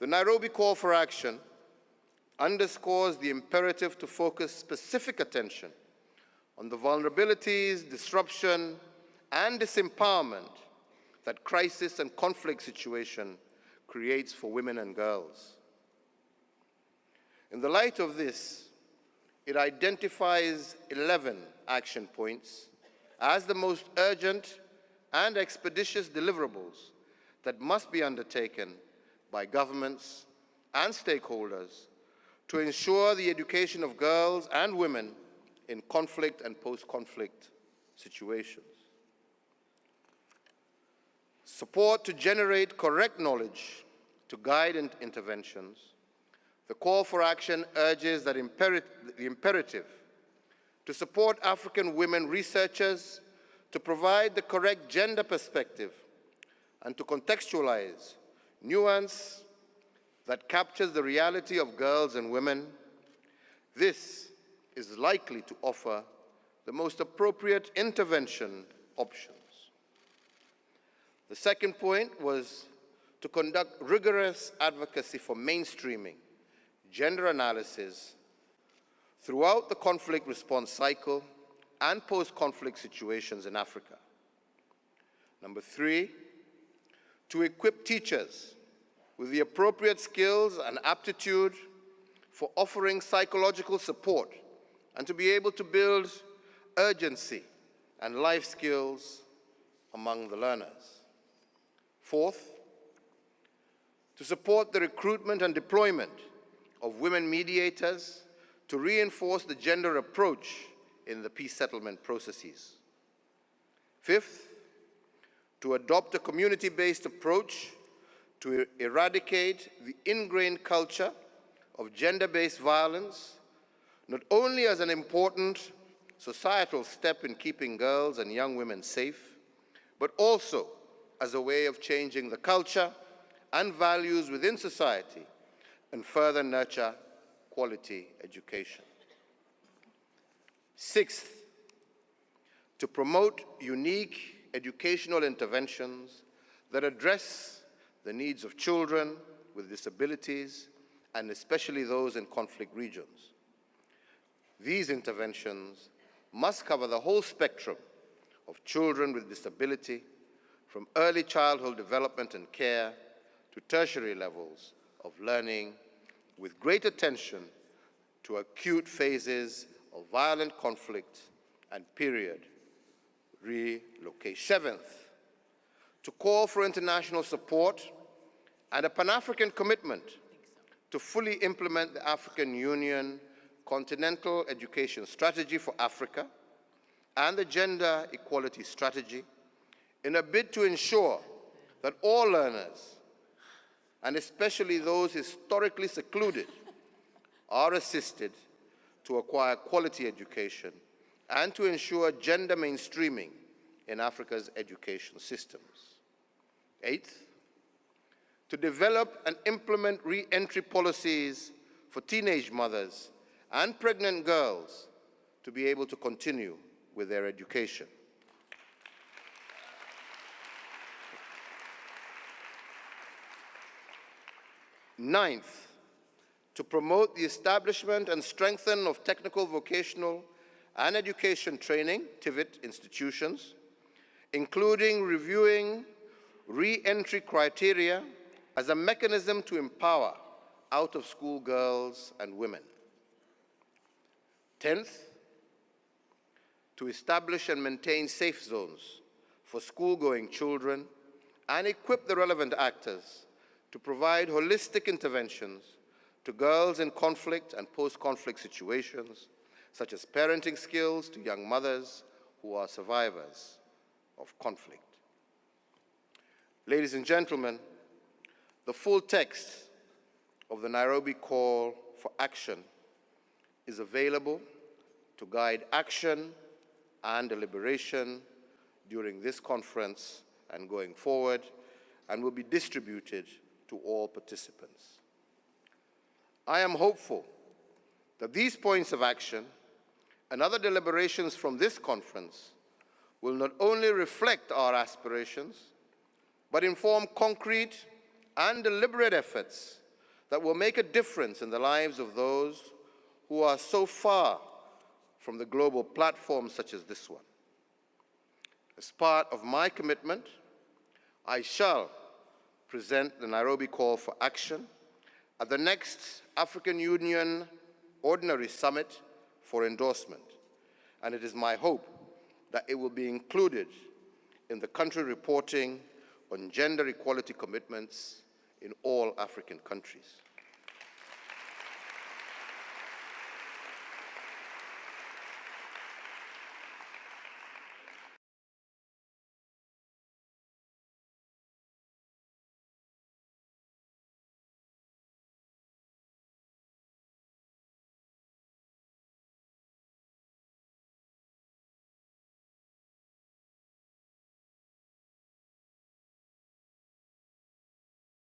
The Nairobi Call for Action underscores the imperative to focus specific attention on the vulnerabilities, disruption, and disempowerment that crisis and conflict situation creates for women and girls. In the light of this, it identifies 11 action points as the most urgent and expeditious deliverables that must be undertaken by governments and stakeholders to ensure the education of girls and women in conflict and post-conflict situations. Support to generate correct knowledge to guide interventions. The call for action urges that the imperative to support African women researchers to provide the correct gender perspective and to contextualize nuance that captures the reality of girls and women. This is likely to offer the most appropriate intervention options. The second point was to conduct rigorous advocacy for mainstreaming gender analysis throughout the conflict response cycle and post-conflict situations in Africa. Number three, to equip teachers with the appropriate skills and aptitude for offering psychological support and to be able to build urgency and life skills among the learners. Fourth, to support the recruitment and deployment of women mediators to reinforce the gender approach in the peace settlement processes. Fifth, to adopt a community-based approach to eradicate the ingrained culture of gender-based violence, not only as an important societal step in keeping girls and young women safe, but also as a way of changing the culture and values within society and further nurture quality education. Sixth, to promote unique educational interventions that address the needs of children with disabilities and especially those in conflict regions. These interventions must cover the whole spectrum of children with disability, from early childhood development and care to tertiary levels of learning, with great attention to acute phases of violent conflict and period relocation. Seventh, to call for international support and a Pan-African commitment to fully implement the African Union Continental Education Strategy for Africa and the Gender Equality Strategy in a bid to ensure that all learners, and especially those historically secluded, are assisted to acquire quality education and to ensure gender mainstreaming in Africa's education systems. Eighth, to develop and implement re-entry policies for teenage mothers and pregnant girls to be able to continue with their education. Ninth, to promote the establishment and strengthen of technical, vocational, and education training, TVET, institutions, including reviewing re-entry criteria as a mechanism to empower out-of-school girls and women. 10th, to establish and maintain safe zones for school-going children and equip the relevant actors to provide holistic interventions to girls in conflict and post-conflict situations, such as parenting skills to young mothers who are survivors of conflict. Ladies and gentlemen, the full text of the Nairobi Call for Action is available to guide action and deliberation during this conference and going forward, and will be distributed to all participants. I am hopeful that these points of action and other deliberations from this conference will not only reflect our aspirations, but inform concrete and deliberate efforts that will make a difference in the lives of those who are so far from the global platforms such as this one. As part of my commitment, I shall present the Nairobi Call for Action at the next African Union Ordinary Summit for endorsement, and it is my hope that it will be included in the country reporting on gender equality commitments in all African countries.